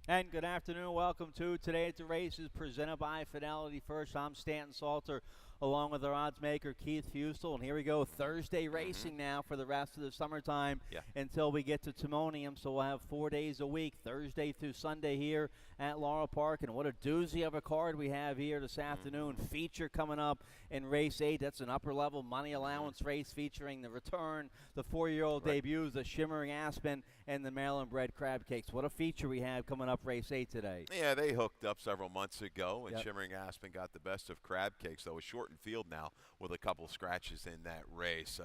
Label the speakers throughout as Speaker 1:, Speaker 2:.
Speaker 1: And good afternoon. Welcome to Today at the Races, presented by Fidelity First. I'm Stanton Salter, along with our odds maker, Keith Fustel. And here we go, Thursday racing now for the rest of the summertime until we get to Timonium. So we'll have 4 days a week, Thursday through Sunday here at Laurel Park. And what a doozy of a card we have here this afternoon. Feature coming up in race 8. That's an upper-level money allowance race featuring the return, the 4-year-old debuts, the Shimmering Aspen, and the Maryland-bred Crab Cakes. What a feature we have coming up race 8 today.
Speaker 2: Yeah, they hooked up several months ago, and Shimmering Aspen got the best of Crab Cakes, though a shortened field now with a couple scratches in that race.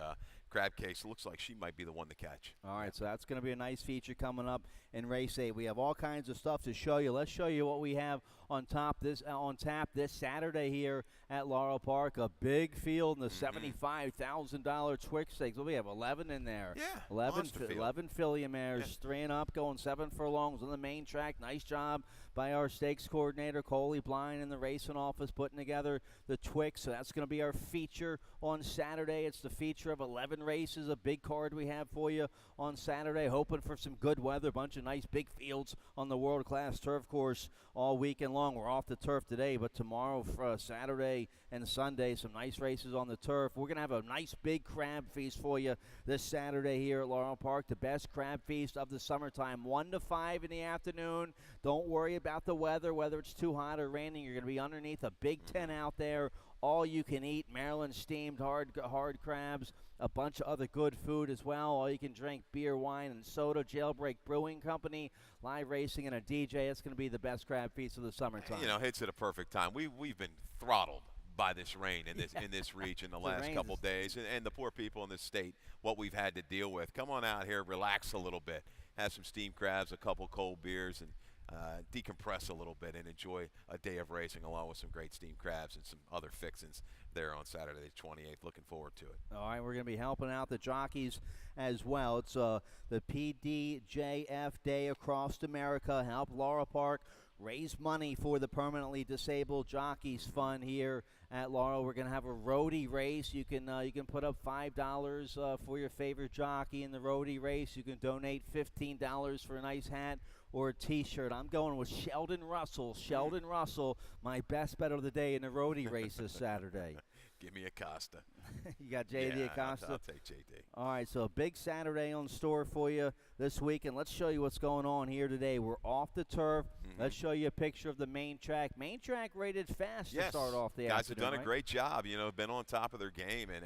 Speaker 2: Crab Cakes looks like she might be the one to catch.
Speaker 1: All right, so that's going to be a nice feature coming up in race 8. We have all kinds of stuff to show you. Let's show you what we have on tap this Saturday here at Laurel Park. A big field in the $75,000 Twix Stakes. Well, we have 11 in there.
Speaker 2: Yeah,
Speaker 1: 11 filly mares, 3 and up, going 7 furlongs on the main track. Nice job by our stakes coordinator, Coley Blind, in the racing office, putting together the Twix. So that's going to be our feature on Saturday. It's the feature of 11 races, a big card we have for you on Saturday. Hoping for some good weather, a bunch of nice big fields on the world-class turf course all weekend long. We're off the turf today, but tomorrow, for Saturday and Sunday, some nice races on the turf. We're going to have a nice big crab feast for you this Saturday here at Laurel Park, the best crab feast of the summertime, 1 to 5 in the afternoon. Don't worry about the weather, whether it's too hot or raining. You're going to be underneath a big tent out there. All you can eat, Maryland steamed hard crabs, a bunch of other good food as well. All you can drink, beer, wine, and soda. Jailbreak Brewing Company, live racing, and a DJ. It's going to be the best crab feast of the summertime.
Speaker 2: You know, hits at a perfect time. We've been throttled by this rain in this region the last couple days, and the poor people in this state, what we've had to deal with. Come on out here, relax a little bit, have some steamed crabs, a couple cold beers, and decompress a little bit and enjoy a day of racing along with some great steamed crabs and some other fixings there on Saturday the 28th. Looking forward to it.
Speaker 1: All right, we're going to be helping out the jockeys as well. It's the PDJF Day across America. Help Laurel Park raise money for the permanently disabled jockeys fund here at Laurel. We're going to have a roadie race. You can put up $5 for your favorite jockey in the roadie race. You can donate $15 for a nice hat or a T-shirt. I'm going with Sheldon Russell. Sheldon Russell, my best bet of the day in the roadie race this Saturday.
Speaker 2: Give me Acosta.
Speaker 1: You got J.D. Acosta?
Speaker 2: I'll take J.D.
Speaker 1: All right, so a big Saturday on store for you this week, and let's show you what's going on here today. We're off the turf. Let's show you a picture of the main track. Main track rated fast to start off the afternoon.
Speaker 2: Guys have done a great job, been on top of their game, and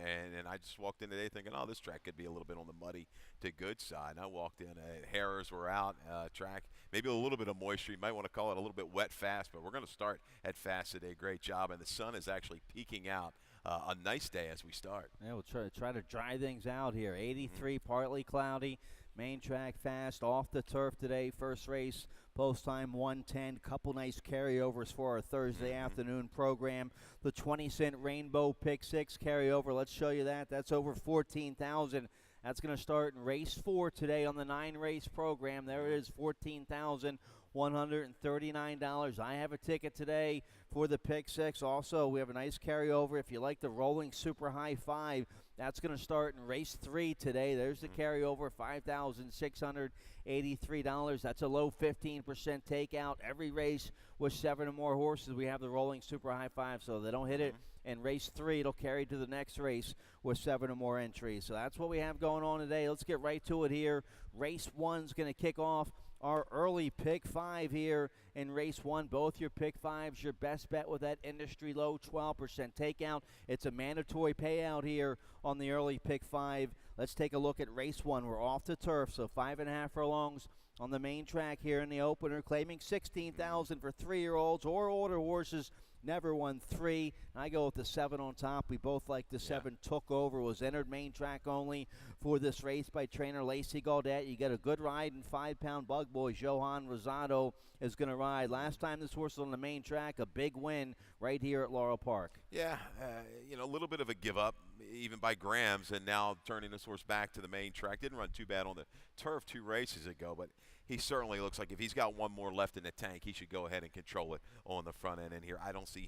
Speaker 2: I just walked in today thinking, this track could be a little bit on the muddy to good side. And I walked in, Harrers were out, track, maybe a little bit of moisture. You might want to call it a little bit wet fast, but we're going to start at fast today. Great job, and the sun is actually peeking out. A nice day as we start.
Speaker 1: Yeah, we'll try to dry things out here. 83, partly cloudy. Main track fast, off the turf today. First race, post time 1:10. Couple nice carryovers for our Thursday afternoon program. The 20-cent Rainbow Pick 6 carryover. Let's show you that. That's over 14,000. That's going to start in race 4 today on the 9-race program. There it is, $14,139. I have a ticket today for the Pick 6. Also, we have a nice carryover. If you like the Rolling Super High 5, that's going to start in race 3 today. There's the carryover, $5,683. That's a low 15% takeout. Every race with 7 or more horses, we have the Rolling Super High 5, so they don't hit it in race 3. It'll carry to the next race with 7 or more entries. So that's what we have going on today. Let's get right to it here. Race 1's going to kick off our early pick 5 here in race 1. Both your pick 5s, your best bet with that industry low 12% takeout. It's a mandatory payout here on the early pick 5. Let's take a look at race 1. We're off the turf, so 5.5 furlongs on the main track here in the opener, claiming $16,000 for 3-year-olds or older horses. Never won 3. I go with the 7 on top. We both like the 7. Took over, was entered main track only for this race by trainer Lacey Gaudet. You get a good ride in 5-pound bug boy. Johan Rosado is going to ride. Last time this horse was on the main track, a big win right here at Laurel Park.
Speaker 2: Yeah, a little bit of a give up, even by Grams, and now turning this horse back to the main track. Didn't run too bad on the turf 2 races ago, but he certainly looks like if he's got one more left in the tank, he should go ahead and control it on the front end in here. I don't see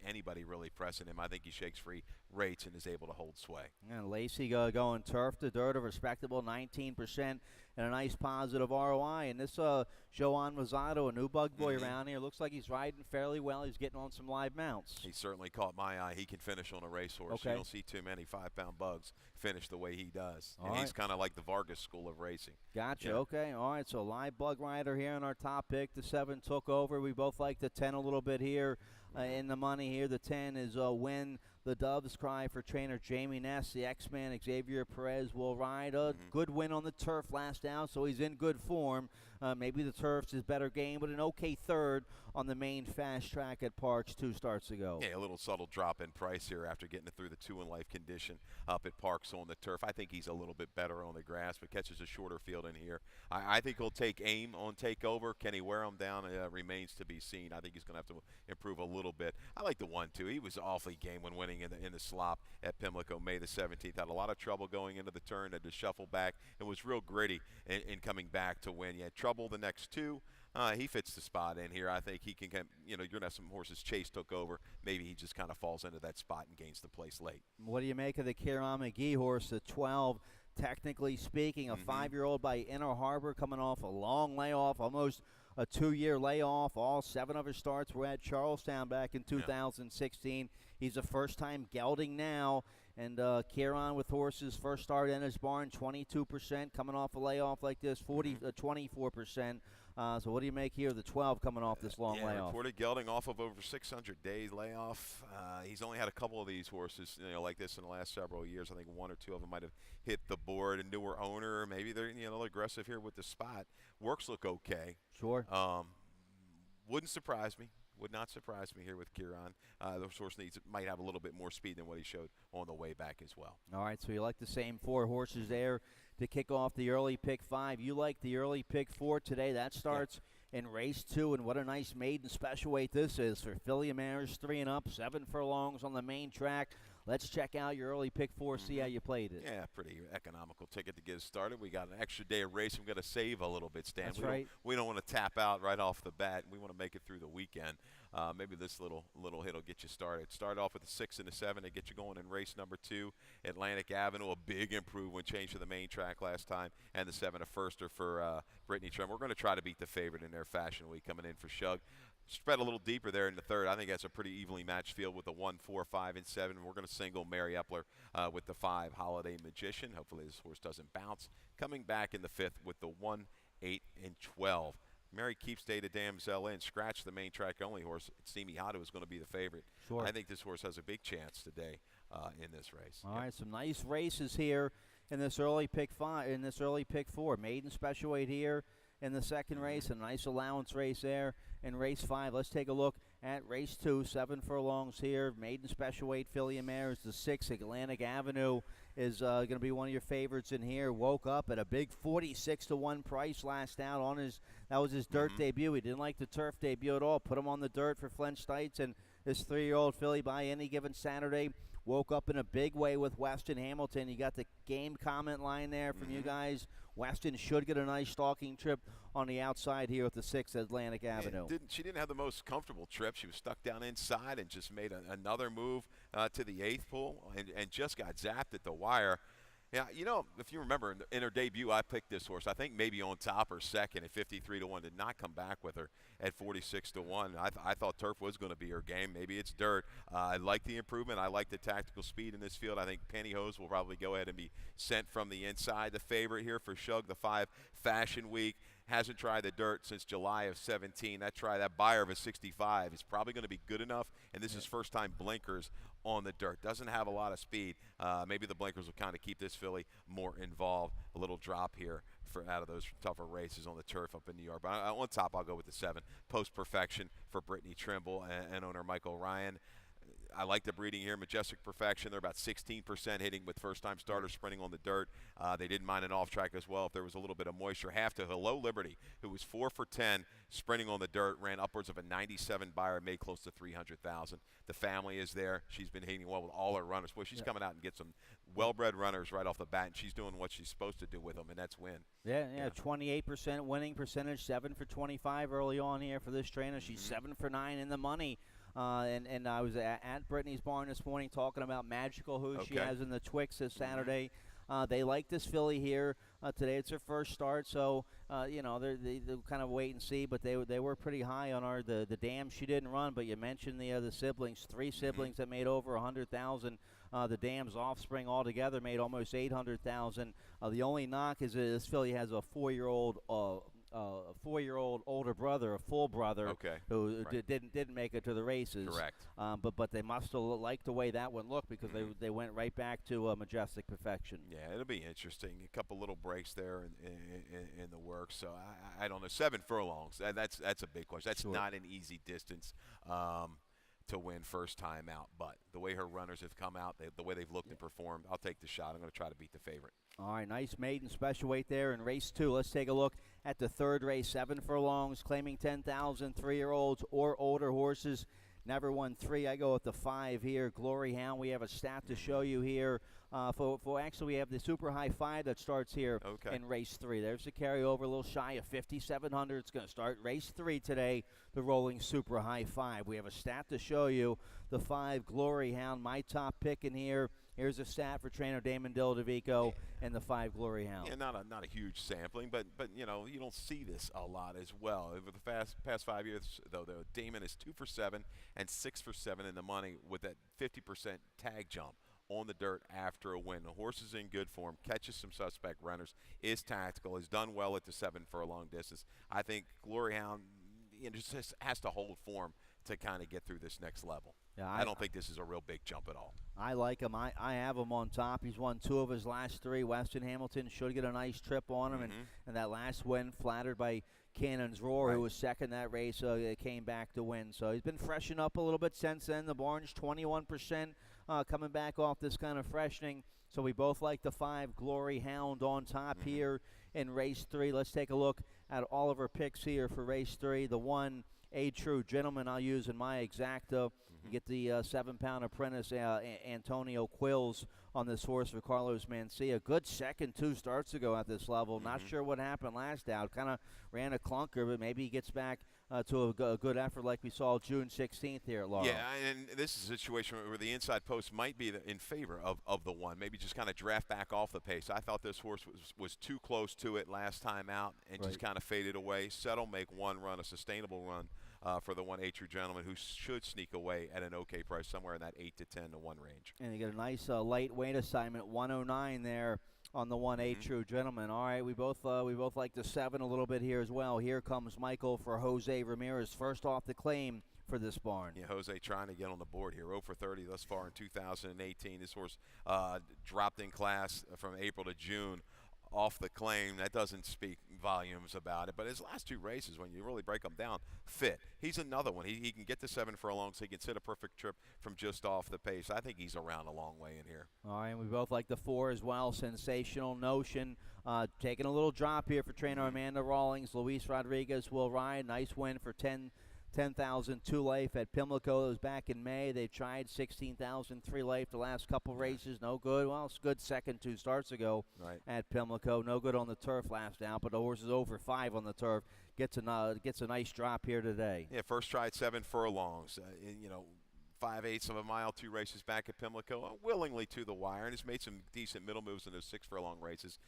Speaker 2: anybody really pressing him. I think he shakes free rates and is able to hold sway.
Speaker 1: And Lacey going turf to dirt, a respectable 19% and a nice positive ROI. And this Joan Rosado, a new bug boy around here, looks like he's riding fairly well. He's getting on some live mounts.
Speaker 2: He certainly caught my eye. He can finish on a racehorse.
Speaker 1: Okay.
Speaker 2: You don't see too many 5-pound bugs finish the way he does.
Speaker 1: All
Speaker 2: And
Speaker 1: right.
Speaker 2: he's kind of like the Vargas school of racing.
Speaker 1: Gotcha.
Speaker 2: Yeah.
Speaker 1: Okay. All right. So live bug rider here in our top pick. The 7 took over. We both like the 10 a little bit here in the money here. The 10 is When the Doves Cry for trainer Jamie Ness. The X-Man Xavier Perez will ride. A good win on the turf last out, so he's in good form. Maybe the turf's his better game, but an okay third on the main fast track at Parks 2 starts ago.
Speaker 2: Yeah, a little subtle drop in price here after getting it through the 2-in-life condition up at Parks on the turf. I think he's a little bit better on the grass, but catches a shorter field in here. I think he'll take aim on takeover. Can he wear him down? Remains to be seen. I think he's going to have to improve a little bit. I like the 1-2. He was awfully game when winning in the slop at Pimlico May the 17th. Had a lot of trouble going into the turn, had to shuffle back. It was real gritty in coming back to win. He had trouble the next 2. He fits the spot in here. I think he can get, you're going to have some horses. Chase took over. Maybe he just kind of falls into that spot and gains the place late.
Speaker 1: What do you make of the Kieran McGee horse, the 12? Technically speaking, a 5-year-old by Inner Harbor coming off a long layoff, almost a 2-year layoff. All 7 of his starts were at Charlestown back in 2016. He's a first-time gelding now. And Kieran with horses, first start in his barn, 22%. Coming off a layoff like this, 24%. So what do you make here, the 12 coming off this long layoff?
Speaker 2: Reported gelding off of over 600 days layoff. He's only had a couple of these horses, like this in the last several years. I think 1 or 2 of them might have hit the board. A newer owner, maybe they're a little aggressive here with the spot. Works look okay.
Speaker 1: Sure.
Speaker 2: Wouldn't surprise me. Would not surprise me here with Kieran. The horse might have a little bit more speed than what he showed on the way back as well.
Speaker 1: All right, so you like the same 4 horses there to kick off the early pick 5. You like the early pick 4 today. That starts in race 2, and what a nice maiden special weight this is for filly mares 3 and up, 7 furlongs on the main track. Let's check out your early pick 4, see how you played it.
Speaker 2: Yeah, pretty economical ticket to get us started. We got an extra day of racing. We've got to save a little bit, Stan.
Speaker 1: That's right.
Speaker 2: We don't want to tap out right off the bat. We want to make it through the weekend. Maybe this little hit will get you started. Start off with a 6 and a 7 to get you going in race number 2. Atlantic Avenue, a big improvement, changed to the main track last time, and the 7 a firster for Brittany Trim. We're going to try to beat the favorite in their Fashion Week coming in for Shug. Spread a little deeper there in the third. I think that's a pretty evenly matched field with the 1, 4, 5, and 7. We're going to single Mary Epler with the 5, Holiday Magician. Hopefully this horse doesn't bounce. Coming back in the 5th with the 1, 8, and 12. Mary keeps Data Damsel in. Scratch the main track only horse. Steamy Hado is going to be the favorite.
Speaker 1: Sure.
Speaker 2: I think this horse has a big chance today in this race.
Speaker 1: All right, some nice races here in this early pick 5, in this early pick 4. Maiden special weight here in the second race, a nice allowance race there in race 5. Let's take a look at race 2, 7 furlongs here. Maiden special weight filly and mares. The 6, Atlantic Avenue, is going to be one of your favorites in here. Woke up at a big 46-1 price last out on his. That was his dirt debut. He didn't like the turf debut at all. Put him on the dirt for Flint Stites, and this 3-year-old filly by any given Saturday woke up in a big way with Weston Hamilton. You got the game comment line there from you guys. Weston should get a nice stalking trip on the outside here with the 6 Atlantic Avenue.
Speaker 2: She didn't have the most comfortable trip. She was stuck down inside and just made another move to the 8th pole and just got zapped at the wire. Yeah, if you remember, in her debut, I picked this horse. I think maybe on top or second at 53-1. Did not come back with her at 46-1. I thought turf was going to be her game. Maybe it's dirt. I like the improvement. I like the tactical speed in this field. I think Pantyhose will probably go ahead and be sent from the inside. The favorite here for Shug, the 5, Fashion Week. Hasn't tried the dirt since July of 17. That buyer of a 65 is probably going to be good enough, and this is first time blinkers on the dirt. Doesn't have a lot of speed. Maybe the blinkers will kind of keep this filly more involved. A little drop here out of those tougher races on the turf up in New York. But on top, I'll go with the 7, Post Perfection for Brittany Trimble and owner Michael Ryan. I like the breeding here, Majestic Perfection. They're about 16% hitting with first-time starters sprinting on the dirt. They didn't mind an off-track as well if there was a little bit of moisture. Half to Hello Liberty, who was 4 for 10 sprinting on the dirt, ran upwards of a 97 buyer, made close to 300,000. The family is there. She's been hitting well with all her runners. Boy, she's coming out and get some well-bred runners right off the bat, and she's doing what she's supposed to do with them, and that's win.
Speaker 1: Yeah, 28% winning percentage, 7 for 25 early on here for this trainer. She's 7 for 9 in the money. And I was at Brittany's barn this morning talking about Magical, who she has in the Twix this Saturday. They like this filly here. Today it's her first start, so they kind of wait and see. But they were pretty high on the dam. She didn't run, but you mentioned the siblings, 3 siblings that made over 100,000. The dam's offspring altogether made almost 800,000. The only knock is this filly has a 4-year-old older brother, a full brother, who didn't make it to the races.
Speaker 2: Correct.
Speaker 1: But they must have liked the way that one looked because they went right back to Majestic Perfection.
Speaker 2: Yeah, it'll be interesting. A couple little breaks there in the works. So I don't know. 7 furlongs. That's a big question. That's not an easy distance to win first time out. But the way her runners have come out, the way they've looked and performed, I'll take the shot. I'm going to try to beat the favorite.
Speaker 1: All right, nice maiden special weight there in race 2. Let's take a look at the third race. 7 furlongs, claiming 10,000, 3-year-olds or older horses. Never won 3. I go with the 5 here. Glory Hound. We have a stat to show you here. Actually, we have the Super High 5 that starts here in race 3. There's the carryover, a little shy of 5,700. It's going to start race 3 today, the rolling Super High 5. We have a stat to show you. The 5 Glory Hound, my top pick in here. Here's a stat for trainer Damon Dildovico and the 5 Glory Hound.
Speaker 2: Yeah, not a huge sampling, but you don't see this a lot as well. Over the past 5 years, though, Damon is 2 for 7 and 6 for 7 in the money with that 50% tag jump on the dirt after a win. The horse is in good form, catches some suspect runners, is tactical, has done well at the 7 furlong distance. I think Glory Hound just has to hold form to kind of get through this next level. Yeah, I don't think this is a real big jump at all.
Speaker 1: I like him. I have him on top. He's won 2 of his last 3. Weston Hamilton should get a nice trip on him. And that last win, flattered by Cannon's Roar, who was second that race, came back to win. So he's been freshened up a little bit since then. The barn's 21% coming back off this kind of freshening. So we both like the 5 Glory Hound on top here in race 3. Let's take a look at all of our picks here for race 3. The 1, A True Gentleman, I'll use in my exacta. You get the 7-pound apprentice, Antonio Quills, on this horse for Carlos Mencia. Good second 2 starts ago at this level. Not sure what happened last out. Kind of ran a clunker, but maybe he gets back to a good effort like we saw June 16th here at Laurel.
Speaker 2: Yeah, and this is a situation where the inside post might be in favor of the 1. Maybe just kind of draft back off the pace. I thought this horse was too close to it last time out and just kind of faded away. Settle, make one run, a sustainable run. For the 1 A True Gentleman, who should sneak away at an okay price, somewhere in that 8 to 10 to 1 range.
Speaker 1: And you get a nice lightweight assignment, 109 there on the 1 A True Gentleman. All right, we both like the 7 a little bit here as well. Here comes Michael for Jose Ramirez, first off the claim for this barn.
Speaker 2: Yeah, Jose trying to get on the board here. 0 for 30 thus far in 2018. This horse dropped in class from April to June. Off the claim. That doesn't speak volumes about it. But his last 2 races, when you really break them down, fit. He's another one. He can get to 7 furlongs. So he can sit a perfect trip from just off the pace. I think he's around a long way in here.
Speaker 1: All right, and we both like the 4 as well. Sensational Notion. Taking a little drop here for trainer Amanda Rawlings. Luis Rodriguez will ride. Nice win for 10,000 2 life at Pimlico. It was back in May. They tried 16,000 3 life the last couple races. No good. Well, it's good second 2 starts ago at Pimlico. No good on the turf last out, but the horse is over 5 on the turf. Gets a nice drop here today.
Speaker 2: Yeah, first try at 7 furlongs. 5/8 of a mile, 2 races back at Pimlico, willingly to the wire, and has made some decent middle moves in those 6 furlong races.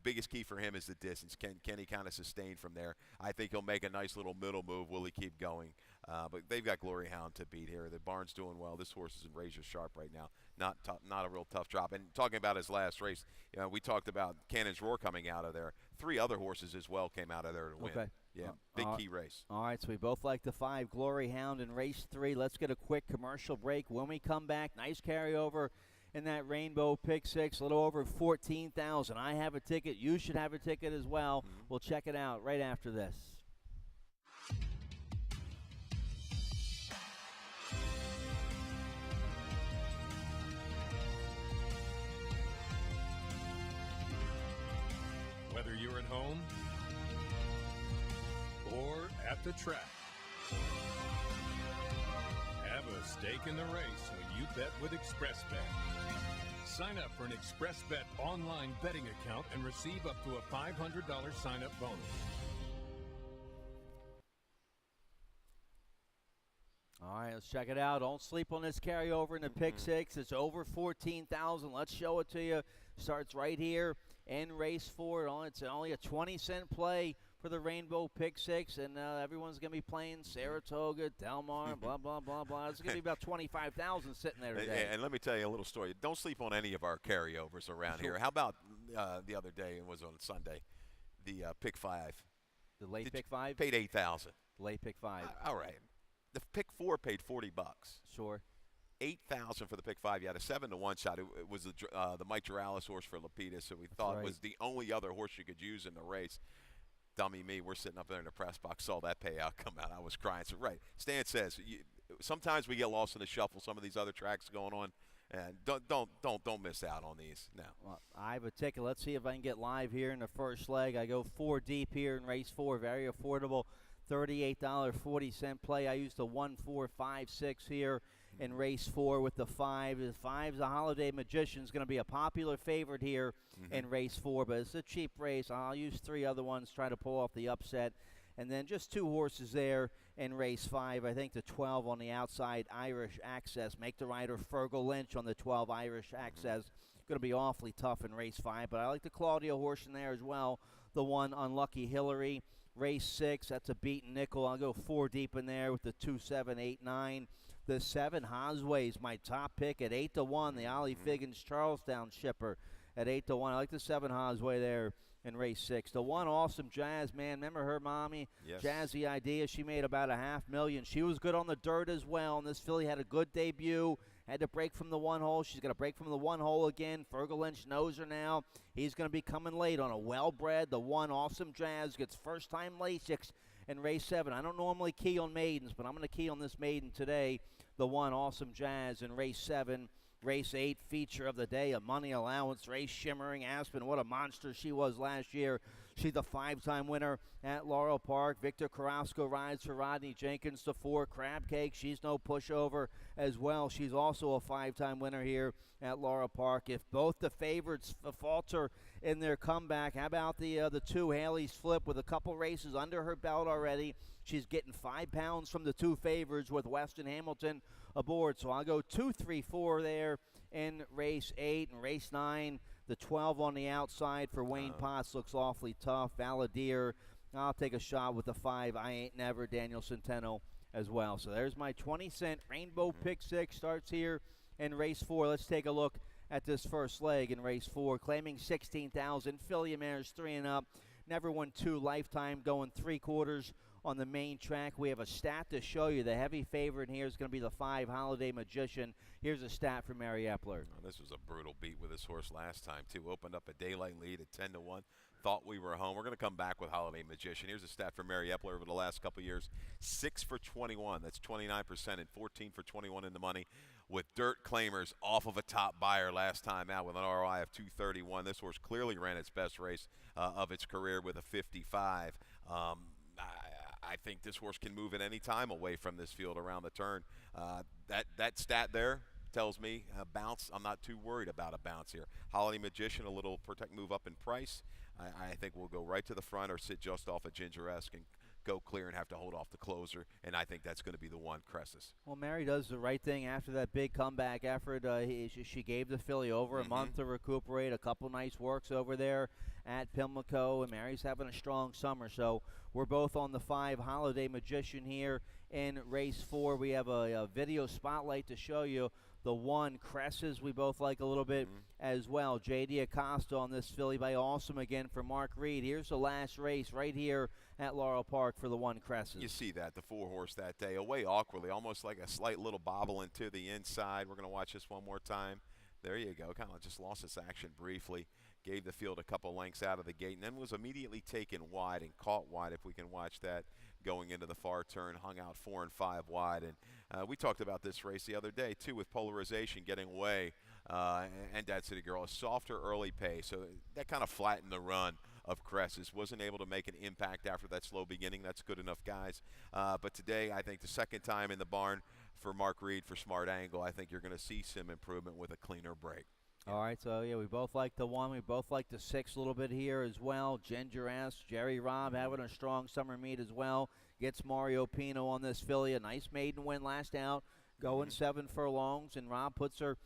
Speaker 2: Biggest key for him is the distance. Can he kind of sustain from there? I think he'll make a nice little middle move. Will he keep going? But they've got Glory Hound to beat here. The barn's doing well. This horse is in razor sharp right now. Not a real tough drop. And talking about his last race, we talked about Cannon's Roar coming out of there. 3 other horses as well came out of there to win.
Speaker 1: Okay.
Speaker 2: Yeah, big key race.
Speaker 1: All right, so we both like the 5 Glory Hound in race 3. Let's get a quick commercial break. When we come back, nice carryover in that Rainbow Pick 6, a little over 14,000. I have a ticket. You should have a ticket as well. We'll check it out right after this.
Speaker 3: Whether you're at home or at the track, have a stake in the race when you bet with ExpressBet. Sign up for an ExpressBet online betting account and receive up to a $500 sign-up bonus.
Speaker 1: All right, let's check it out. Don't sleep on this carryover in the pick six. It's over 14,000. Let's show it to you. Starts right here in race 4. It's only a 20-cent play for the Rainbow Pick Six, and everyone's going to be playing Saratoga, Del Mar, blah, blah, blah, blah. It's going to be about 25,000 sitting there today.
Speaker 2: And let me tell you a little story. Don't sleep on any of our carryovers around here. How about the other day, it was on Sunday, the Pick 5.
Speaker 1: The late Pick 5?
Speaker 2: Paid $8,000.
Speaker 1: Late Pick 5.
Speaker 2: All right. The Pick 4 paid $40.
Speaker 1: Sure.
Speaker 2: $8,000 for the Pick 5. You had a 7-to-1 shot. It was the Mike Juralis horse for Lapidus, so we thought was the only other horse you could use in the race. Dummy me, we're sitting up there in the press box, saw that payout come out. I was crying. So, right, Stan says, sometimes we get lost in the shuffle, some of these other tracks going on, and don't miss out on these now.
Speaker 1: Well, I have a ticket. Let's see if I can get live here in the first leg. I go 4 deep here in race 4, very affordable. $38.40 play. I used the 1, 4, 5, 6 here in race 4 with the 5. The 5's a Holiday Magician's going to be a popular favorite here in race 4, but it's a cheap race. I'll use 3 other ones, try to pull off the upset. And then just 2 horses there in race 5. I think the 12 on the outside, Irish Access. Make the rider Fergal Lynch on the 12 Irish Access. Going to be awfully tough in race 5, but I like the Claudio horse in there as well. The 1, Unlucky Hillary. Race 6, that's a beaten nickel. I'll go 4 deep in there with the 2, 7, 8, 9. The 7, Hosway's my top pick at 8-1. The Ollie Figgins Charlestown shipper at 8-1. I like the 7 Hosway there in race 6. The 1, Awesome Jazz, man. Remember her mommy?
Speaker 2: Yes.
Speaker 1: Jazzy Idea. She made about $500,000. She was good on the dirt as well. And this filly had a good debut. Had to break from the 1 hole. She's going to break from the 1 hole again. Fergal Lynch knows her now. He's going to be coming late on a well-bred. The 1, Awesome Jazz, gets first-time Lasix in race 7. I don't normally key on maidens, but I'm going to key on this maiden today. The 1, Awesome Jazz in race 7. Race 8, feature of the day, a money allowance race, Shimmering Aspen. What a monster she was last year. She's a 5-time winner at Laurel Park. Victor Carrasco rides for Rodney Jenkins. The 4, Crab Cake. She's no pushover as well. She's also a 5-time winner here at Laurel Park. If both the favorites falter in their comeback, how about the 2, Haley's Flip, with a couple races under her belt already? She's getting 5 pounds from the 2 favorites with Weston Hamilton aboard. So I'll go 2, 3, 4 there in race 8. And race 9, the 12 on the outside for Wayne Potts looks awfully tough. Valadier, I'll take a shot with the 5, I Ain't Never, Daniel Centeno as well. So there's my 20-cent Rainbow Pick 6. Starts here in race 4. Let's take a look at this first leg in race 4. Claiming 16,000. Philly mares 3 and up. Never won 2 lifetime, going 3/4 on the main track. We have a stat to show you. The heavy favorite here is going to be the 5, Holiday Magician. Here's a stat from Mary Epler.
Speaker 2: Oh, this was a brutal beat with this horse last time, too. Opened up a daylight lead at 10-1. Thought we were home. We're going to come back with Holiday Magician. Here's a stat for Mary Epler over the last couple years. 6 for 21. That's 29%, and 14 for 21 in the money, with dirt claimers off of a top buyer last time out with an ROI of 231. This horse clearly ran its best race of its career with a 55. I think this horse can move at any time away from this field around the turn. That stat there tells me a bounce. I'm not too worried about a bounce here. Holiday Magician, a little protect move up in price. I think we'll go right to the front or sit just off a Ginger-esque and go clear and have to hold off the closer, and I think that's going to be the 1, Cresses.
Speaker 1: Well, Mary does the right thing after that big comeback effort. She gave the filly over a month to recuperate, a couple nice works over there at Pimlico, and Mary's having a strong summer. So we're both on the 5, Holiday Magician here in race 4. We have a video spotlight to show you. The 1, Cresses, we both like a little bit as well. J.D. Acosta on this filly by Awesome again for Mark Reed. Here's the last race right here at Laurel Park for the 1, Cresses.
Speaker 2: You see that, the 4 horse that day, away awkwardly, almost like a slight little bobble into the inside. We're going to watch this one more time. There you go, kind of just lost its action briefly. Gave the field a couple lengths out of the gate, and then was immediately taken wide and caught wide, if we can watch that, going into the far turn, hung out 4 and 5 wide. And we talked about this race the other day, too, with polarization getting away and Dad City Girl. A softer early pace, so that kind of flattened the run of Cresses. Wasn't able to make an impact after that slow beginning. That's good enough, guys. But today, I think the second time in the barn for Mark Reed for Smart Angle, I think you're going to see some improvement with a cleaner break.
Speaker 1: All right, so yeah, we both like the 1. We both like the 6 a little bit here as well. Ginger S. Jerry Robb having a strong summer meet as well. Gets Mario Pino on this filly. A nice maiden win last out, going 7 furlongs, and Robb puts her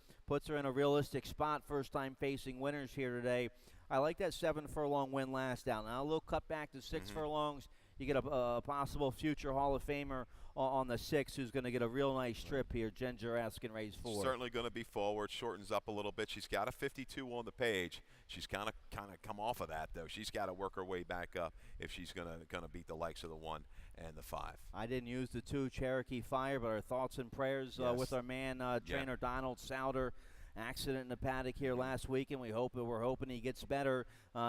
Speaker 1: in a realistic spot. First time facing winners here today. I like that 7 furlong win last out. Now a little cut back to 6 furlongs. You get a possible future Hall of Famer on the 6 who's going to get a real nice trip here. Ginger S can raise 4.
Speaker 2: Certainly going to be forward, shortens up a little bit. She's got a 52 on the page. She's kind of come off of that, though. She's got to work her way back up if she's going to beat the likes of the 1 and the 5.
Speaker 1: I didn't use the 2 Cherokee Fire, but our thoughts and prayers with our man trainer Donald Souter. Accident in the paddock here last week, and we're hoping he gets better.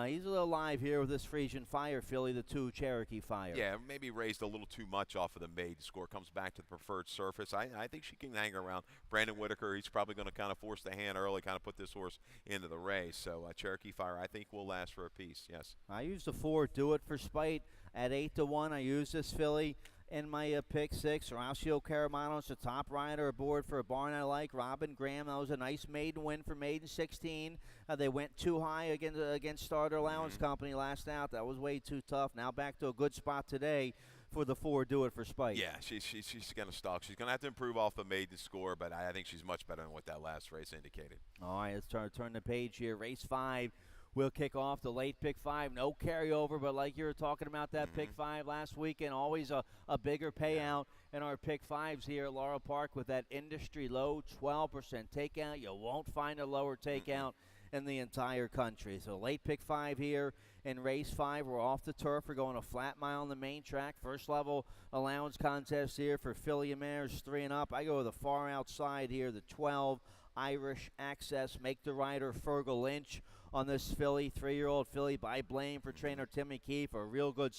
Speaker 1: He's a little live here with this Frisian Fire filly, the 2 Cherokee Fire.
Speaker 2: Yeah, maybe raised a little too much off of the maiden score. Comes back to the preferred surface. I think she can hang around. Brandon Whitaker, he's probably going to kind of force the hand early, kind of put this horse into the race. So Cherokee Fire, I think, will last for a piece. Yes.
Speaker 1: I used the 4, Do It for Spite at 8-1. I used this filly in my pick 6. Horacio Caramano's the top rider aboard for a barn I like. Robin Graham, that was a nice maiden win for maiden 16. They went too high against Starter Allowance Company last out. That was way too tough. Now back to a good spot today for the 4, Do It for Spite.
Speaker 2: Yeah, she's going to stalk. She's going to have to improve off the maiden score, but I think she's much better than what that last race indicated.
Speaker 1: All right, let's turn the page here. Race 5. We'll kick off the late pick 5. No carryover, but like you were talking about that pick 5 last weekend, always a bigger payout in our pick 5s here at Laurel Park with that industry low 12% takeout. You won't find a lower takeout in the entire country. So late pick 5 here in race 5. We're off the turf. We're going a flat mile on the main track. First level allowance contest here for filly mares 3 and up. I go to the far outside here, the 12 Irish Access. Make the rider Fergal Lynch on this filly, 3-year-old filly by Blame for trainer Timmy Keefe. A real good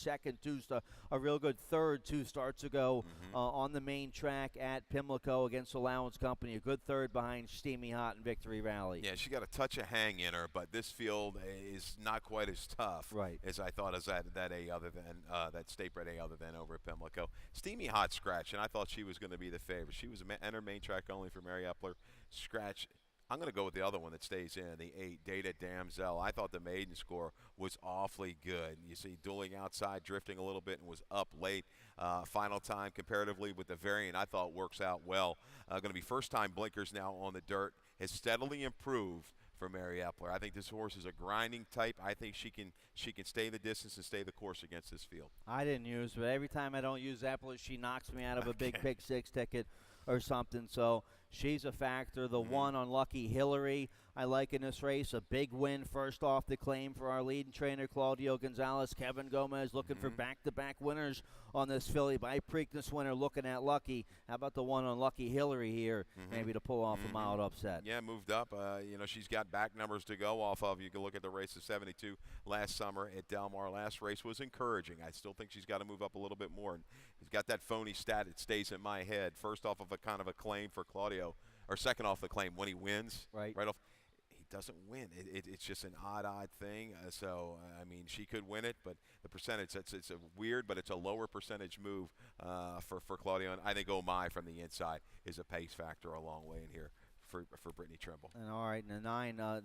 Speaker 1: a real good third 2 starts ago on the main track at Pimlico against Allowance Company. A good third behind Steamy Hot and Victory Rally.
Speaker 2: Yeah, she got a touch of hang in her, but this field is not quite as tough as I thought as that A other than that State Bred A other than over at Pimlico. Steamy Hot scratch, and I thought she was going to be the favorite. She was enter main track only for Mary Epler. Scratch. I'm going to go with the other one that stays in, the 8, Data Damsel. I thought the maiden score was awfully good. You see dueling outside, drifting a little bit, and was up late. Final time comparatively with the variant, I thought works out well. Going to be first-time blinkers now on the dirt. Has steadily improved for Mary Epler. I think this horse is a grinding type. I think she can stay the distance and stay the course against this field.
Speaker 1: I didn't use, but every time I don't use Epler, she knocks me out of a big pick 6 ticket or something. So she's a factor. The 1 on Lucky Hillary, I like in this race. A big win first off the claim for our leading trainer, Claudio Gonzalez. Kevin Gomez looking for back-to-back winners on this filly. By Preakness winner looking at Lucky. How about the 1 on Lucky Hillary here, maybe to pull off a mild upset?
Speaker 2: Yeah, moved up. She's got back numbers to go off of. You can look at the race of 72 last summer at Del Mar. Last race was encouraging. I still think she's got to move up a little bit more. And he's got that phony stat. It stays in my head. First off of a kind of a claim for Claudio, or second off the claim when he wins. Right off. He doesn't win. It's just an odd thing. I mean, she could win it, but the percentage, it's a weird, but it's a lower percentage move for Claudio. And I think Oh My from the inside is a pace factor a long way in here for Brittany Trimble.
Speaker 1: And all right, and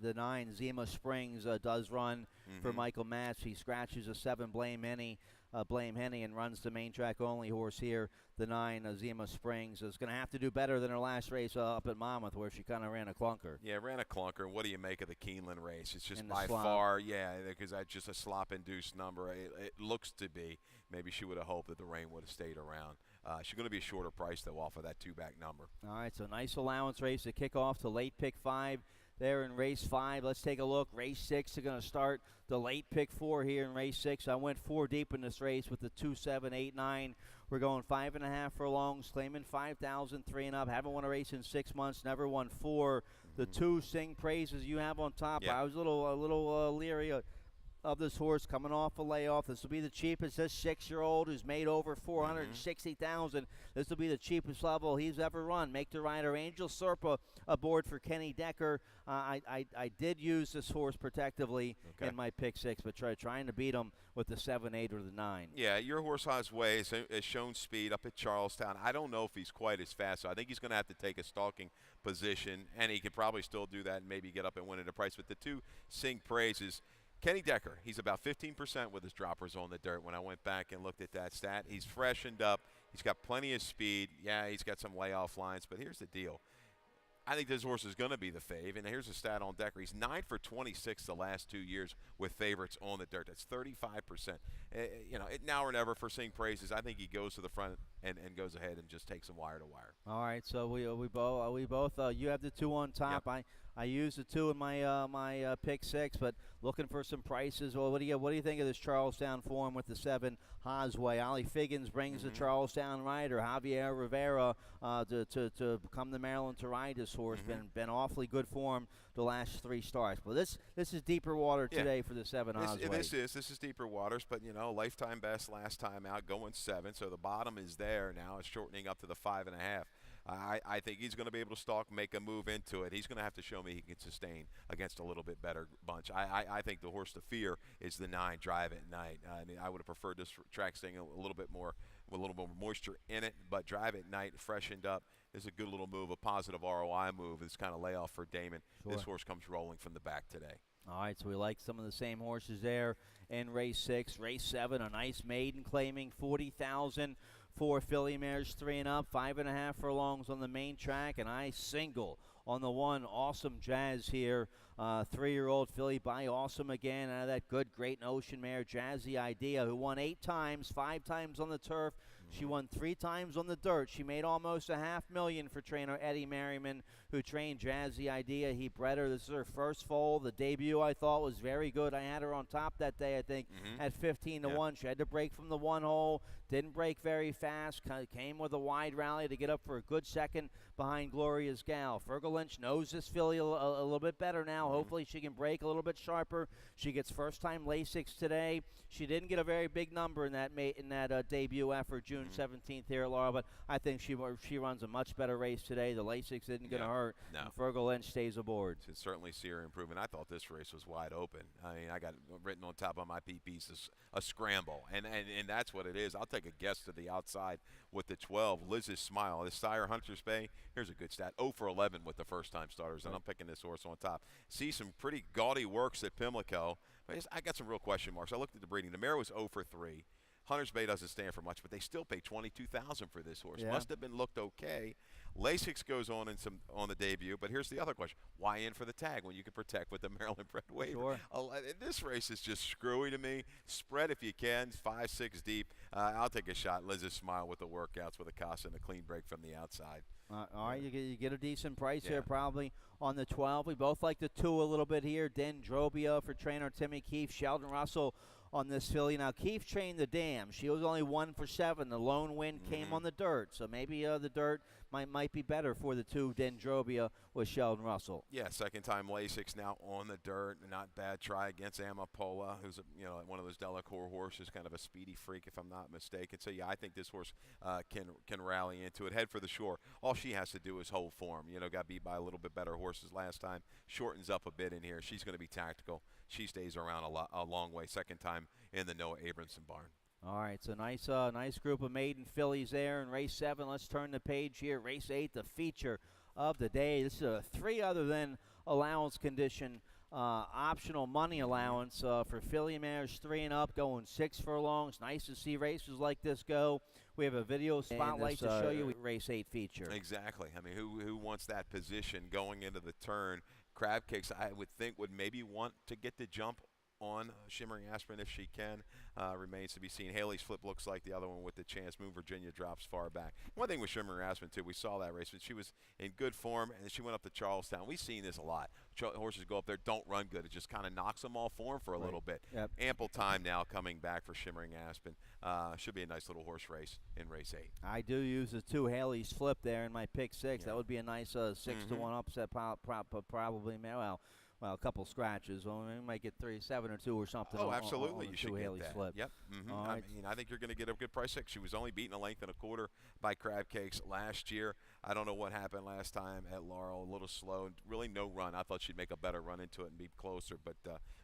Speaker 1: the 9 Zima Springs does run for Michael Matz. He scratches a 7 Blame Henny and runs the main track only horse here. The 9 Zima Springs is going to have to do better than her last race up at Monmouth, where she kind of ran a clunker.
Speaker 2: Yeah, ran a clunker. What do you make of the Keeneland race? It's just by
Speaker 1: slop.
Speaker 2: far, because that's just a slop-induced number. It looks to be. Maybe she would have hoped that the rain would have stayed around. She's going to be a shorter price, though, off of that 2-back number.
Speaker 1: All right, so nice allowance race to kick off the late pick 5 there in race 5. Let's take a look. Race 6 is going to start the late pick 4 here in race 6. I went 4 deep in this race with the 2, 7, 8, 9. We're going 5.5 furlongs, claiming 5,000, 3 and up. Haven't won a race in 6 months, never won 4. The 2 Sing Praises you have on top.
Speaker 2: Yeah.
Speaker 1: I was a little leery of this horse coming off a layoff. This will be the cheapest. This 6-year-old who's made over $460,000. This will be the cheapest level he's ever run. Make the rider Angel Serpa aboard for Kenny Decker. I did use this horse protectively in my pick 6, but trying to beat him with the 7, 8, or the 9.
Speaker 2: Yeah, your horse has ways, has shown speed up at Charlestown. I don't know if he's quite as fast, so I think he's going to have to take a stalking position, and he could probably still do that and maybe get up and win at a price. But the two sing praises. Kenny Decker, he's about 15% with his droppers on the dirt. When I went back and looked at that stat, he's freshened up. He's got plenty of speed. Yeah, he's got some layoff lines, but here's the deal. I think this horse is going to be the fave, and here's a stat on Decker. He's 9 for 26 the last 2 years with favorites on the dirt. That's 35%. Now or never for Sing Praises. I think he goes to the front and goes ahead and just takes them wire to wire.
Speaker 1: All right, so we both you have the 2 on top.
Speaker 2: Yep.
Speaker 1: I used the 2 in my pick 6, but looking for some prices. Well, what do you think of this Charlestown form with the 7 Hosway? Ollie Figgins brings the Charlestown rider. Javier Rivera to come to Maryland to ride this horse. Been awfully good form the last 3 starts. But this is deeper water today for the 7 Hosway.
Speaker 2: This is deeper waters, but lifetime best last time out going 7, so the bottom is there now. It's shortening up to the 5.5. I think he's going to be able to stalk, make a move into it. He's going to have to show me he can sustain against a little bit better bunch. I think the horse to fear is the 9, Drive at Night. I mean, I would have preferred this track staying a little bit more with a little more moisture in it, but Drive at Night, freshened up, is a good little move, a positive ROI move. It's kind of layoff for Damon.
Speaker 1: Sure.
Speaker 2: This horse comes rolling from the back today.
Speaker 1: All right, so we like some of the same horses there in race 6. Race 7, a nice maiden claiming $40,000 for filly mares 3 and up, 5.5 furlongs on the main track, and I single on the 1 Awesome Jazz here. 3-year-old filly by Awesome again, out of that good Great Ocean mare, Jazzy Idea, who won 8 times, 5 times on the turf. She won 3 times on the dirt. She made almost $500,000 for trainer Eddie Merriman, who trained Jazzy Idea. He bred her. This is her first foal. The debut, I thought, was very good. I had her on top that day, I think, at 15 to 1. She had to break from the 1 hole. Didn't break very fast. Came with a wide rally to get up for a good second behind Gloria's Gal. Fergal Lynch knows this filly a little bit better now. Hopefully she can break a little bit sharper. She gets first-time Lasix today. She didn't get a very big number in that debut effort June 17th here, Laura, but I think she runs a much better race today. The Lasix isn't going to hurt.
Speaker 2: No.
Speaker 1: And Fergal Lynch stays aboard.
Speaker 2: Can certainly see her improvement. I thought this race was wide open. I mean, I got written on top of my PPs a scramble, and that's what it is. I'll take a guess to the outside with the 12, Liz's Smile. The sire, Hunter's Bay, here's a good stat, 0 for 11 with the first-time starters, and I'm picking this horse on top. See some pretty gaudy works at Pimlico. I got some real question marks. I looked at the breeding. The mare was 0 for 3. Hunter's Bay doesn't stand for much, but they still pay $22,000 for this horse.
Speaker 1: Yeah.
Speaker 2: Must have been looked okay. Lasix goes on on the debut, but here's the other question: why in for the tag when you can protect with the Maryland-bred waiver?
Speaker 1: Sure.
Speaker 2: This race is just screwy to me. Spread if you can, 5-6 deep. I'll take a shot. Liz's Smile with the workouts with a Casa and a clean break from the outside.
Speaker 1: All right, you get a decent price here probably on the 12. We both like the 2 a little bit here. Dendrobia for trainer Timmy Keefe. Sheldon Russell on this filly. Now, Keefe trained the dam. She was only 1 for 7. The lone win came on the dirt, so maybe the dirt might be better for the 2 Dendrobia with Sheldon Russell.
Speaker 2: Yeah, second time Lasix now on the dirt. Not bad try against Amapola, who's one of those Delacour horses, kind of a speedy freak if I'm not mistaken. So yeah, I think this horse can rally into it. Head for the shore. All she has to do is hold form. Got beat by a little bit better horses last time. Shortens up a bit in here. She's going to be tactical. She stays around a long way. Second time in the Noah Abramson barn.
Speaker 1: All right, so nice group of maiden fillies there in race 7. Let's turn the page here. Race 8, the feature of the day. This is a 3 other than allowance condition, optional money allowance for filly mares 3 and up, going 6 furlongs. Nice to see races like this go. We have a video spotlight to show you race 8 feature.
Speaker 2: Exactly. I mean, who wants that position going into the turn? Crab Cakes, I would think, would maybe want to get the jump on Shimmering Aspirin if she can. Remains to be seen. Haley's Flip looks like the other one with the chance. Moon Virginia drops far back. One thing with Shimmering Aspirin, too, we saw that race, but she was in good form, and she went up to Charlestown. We've seen this a lot. Horses go up there, don't run good. It just kind of knocks them off form for a little bit.
Speaker 1: Yep.
Speaker 2: Ample time now coming back for Shimmering Aspen. Should be a nice little horse race in race 8.
Speaker 1: I do use the 2 Haley's Flip there in my pick 6.
Speaker 2: Yeah.
Speaker 1: That would be a nice 6 to 1 upset probably. Well, Well, a couple scratches. Well, we might get 7 or 2 or something.
Speaker 2: Oh,
Speaker 1: on
Speaker 2: absolutely.
Speaker 1: the
Speaker 2: You
Speaker 1: two
Speaker 2: should
Speaker 1: Haley
Speaker 2: get that.
Speaker 1: slips.
Speaker 2: Yep.
Speaker 1: All
Speaker 2: I
Speaker 1: right.
Speaker 2: mean, I think you're going to get a good price. She was only beaten a length and a quarter by Crab Cakes last year. I don't know what happened last time at Laurel. A little slow. Really no run. I thought she'd make a better run into it and be closer. But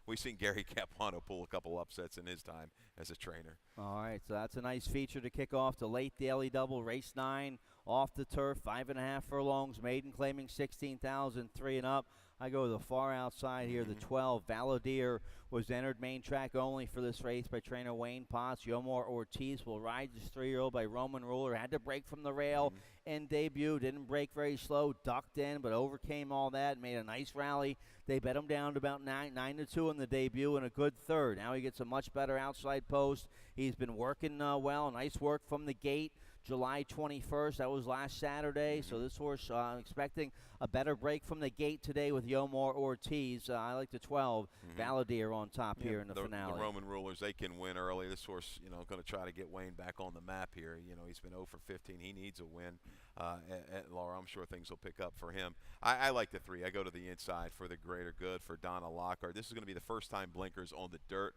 Speaker 2: we've seen Gary Capano pull a couple upsets in his time as a trainer.
Speaker 1: All right, so that's a nice feature to kick off the late daily double. Race 9 off the turf, 5.5 furlongs. Maiden claiming 16,000, 3 and up. I go to the far outside here. The 12, Valadier, was entered main track only for this race by trainer Wayne Potts. Yomar Ortiz will ride this 3-year-old by Roman Ruler. Had to break from the rail in debut. Didn't break very slow. Ducked in, but overcame all that. Made a nice rally. They bet him down to about 9-2 in the debut and a good third. Now he gets a much better outside post. He's been working well. Nice work from the gate. July 21st, that was last Saturday. So this horse, expecting a better break from the gate today with Yomar Ortiz. I like the 12, Valadier on top here in the finale.
Speaker 2: The Roman Rulers, they can win early. This horse, going to try to get Wayne back on the map here. He's been 0 for 15. He needs a win at Laura. I'm sure things will pick up for him. I like the 3. I go to the inside for the greater good for Donna Lockhart. This is going to be the first time blinkers on the dirt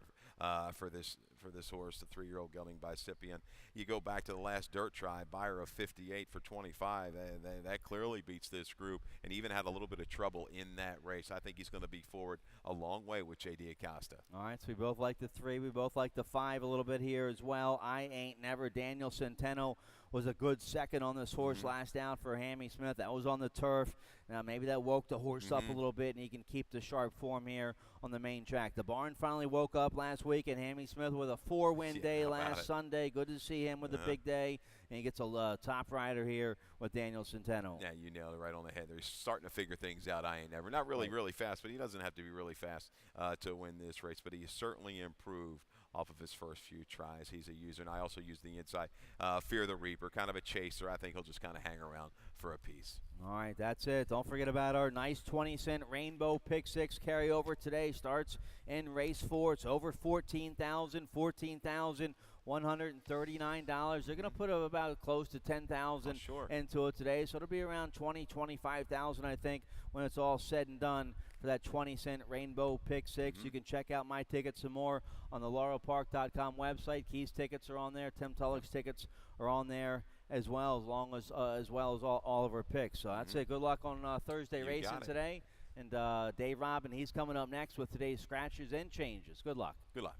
Speaker 2: for this horse, the 3-year-old gelding by Scipion. You go back to the last dirt try, buyer of 58 for 25. That clearly beats this group, and even had a little bit of trouble in that race. I think he's going to be forward a long way with J.D. Acosta.
Speaker 1: All right, so we both like the 3. We both like the 5 a little bit here as well. I Ain't Never. Daniel Centeno was a good second on this horse last out for Hammy Smith. That was on the turf. Now maybe that woke the horse up a little bit, and he can keep the sharp form here on the main track. The barn finally woke up last week, and Hammy Smith with a 4-win day last Sunday. Good to see him with a big day, and he gets a top rider here with Daniel Centeno.
Speaker 2: Yeah, you nailed it right on the head. They're starting to figure things out. I Ain't Never. Not really fast, but he doesn't have to be really fast to win this race, but he has certainly improved off of his first few tries. He's a user, and I also use the inside. Fear the Reaper, kind of a chaser. I think he'll just kind of hang around for a piece.
Speaker 1: All right, that's it. Don't forget about our nice 20-cent Rainbow Pick 6 carryover today. Starts in race 4. It's over $14,139. They're going to put about close to $10,000 into it today, so it'll be around $25,000, I think, when it's all said and done for that 20-cent Rainbow Pick 6. You can check out my tickets some more on the laurelpark.com website. Keys tickets are on there. Tim Tulloch's tickets are on there as well as all of our picks. So that's it. Good luck on Thursday racing today. And Dave Robin, he's coming up next with today's scratches and changes. Good luck.
Speaker 2: Good luck.